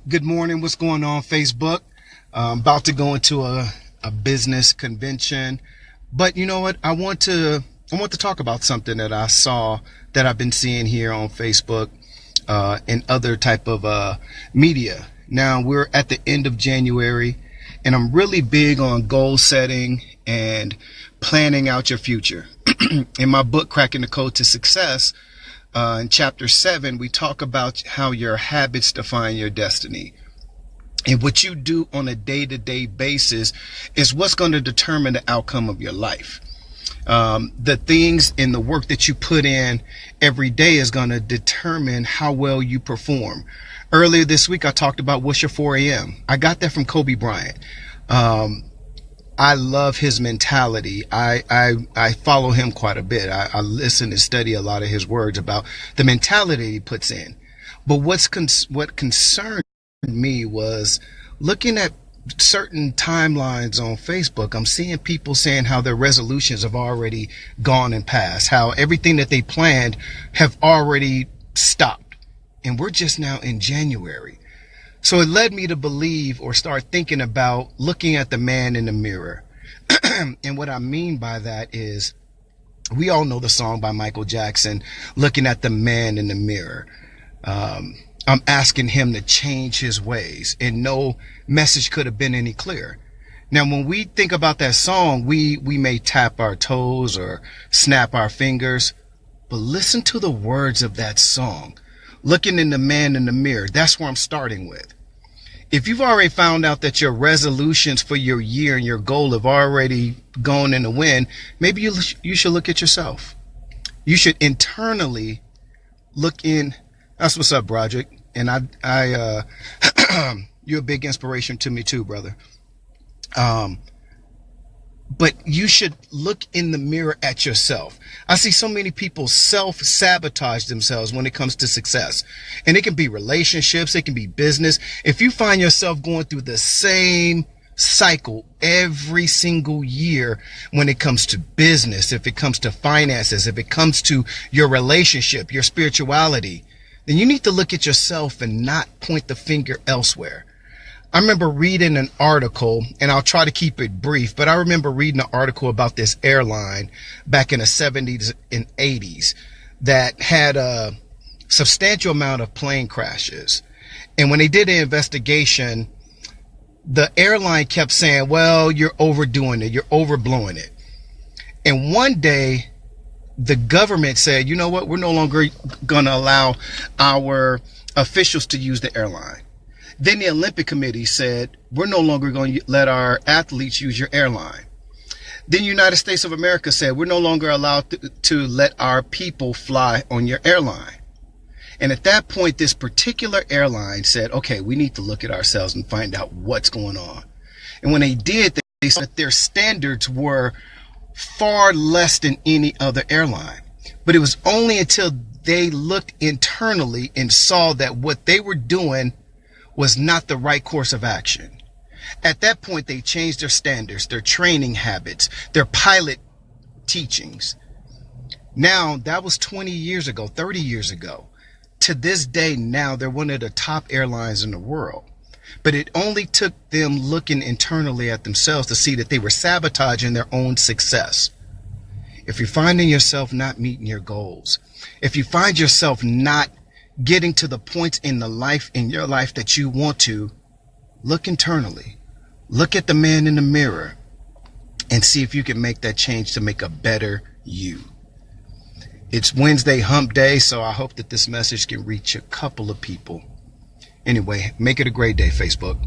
Good morning. What's going on, Facebook? I'm about to go into a business convention, but you know what? I want to talk about something that I saw that I've been seeing here on Facebook and other type of media. Now we're at the end of January, and I'm really big on goal setting and planning out your future. In my book, Cracking the Code to Success, in chapter 7, we talk about how your habits define your destiny. And what you do on a day-to-day basis is what's going to determine the outcome of your life. The things and the work that you put in every day is going to determine how well you perform. Earlier this week, I talked about what's your 4 a.m. I got that from Kobe Bryant. I love his mentality. I follow him quite a bit. I listen and study a lot of his words about the mentality he puts in. But what concerned me was looking at certain timelines on Facebook. I'm seeing people saying how their resolutions have already gone and passed, how everything that they planned have already stopped. And we're just now in January. So it led me to believe or start thinking about looking at the man in the mirror. And what I mean by that is, we all know the song by Michael Jackson, Looking at the Man in the Mirror. I'm asking him to change his ways, and no message could have been any clearer. Now, when we think about that song, we may tap our toes or snap our fingers, but listen to the words of that song. Looking in the man in the mirror, that's where I'm starting with. If you've already found out that your resolutions for your year and your goal have already gone in the wind, maybe you should look at yourself. You should internally look in. That's what's up, Broderick. And you're a big inspiration to me too, brother. But you should look in the mirror at yourself. I see so many people self-sabotage themselves when it comes to success. And it can be relationships, it can be business. If you find yourself going through the same cycle every single year when it comes to business, if it comes to finances, if it comes to your relationship, your spirituality, then you need to look at yourself and not point the finger elsewhere. I remember reading an article, and I'll try to keep it brief, but I remember reading an article about this airline back in the 70s and 80s that had a substantial amount of plane crashes. And when they did the investigation, the airline kept saying, well, you're overdoing it, you're overblowing it. And one day, the government said, you know what, we're no longer going to allow our officials to use the airline. Then the Olympic Committee said, we're no longer going to let our athletes use your airline. Then the United States of America said, we're no longer allowed to let our people fly on your airline. And at that point, this particular airline said, okay, we need to look at ourselves and find out what's going on. And when they did, they said that their standards were far less than any other airline. But it was only until they looked internally and saw that what they were doing was not the right course of action. At that point, they changed their standards, their training habits, their pilot teachings. Now, that was 20 years ago, 30 years ago. To this day, now they're one of the top airlines in the world. But it only took them looking internally at themselves to see that they were sabotaging their own success. If you're finding yourself not meeting your goals, if you find yourself not getting to the points in your life that you want to, look internally. Look at the man in the mirror and see if you can make that change to make a better you. It's Wednesday hump day, so I hope that this message can reach a couple of people. Anyway, make it a great day, Facebook.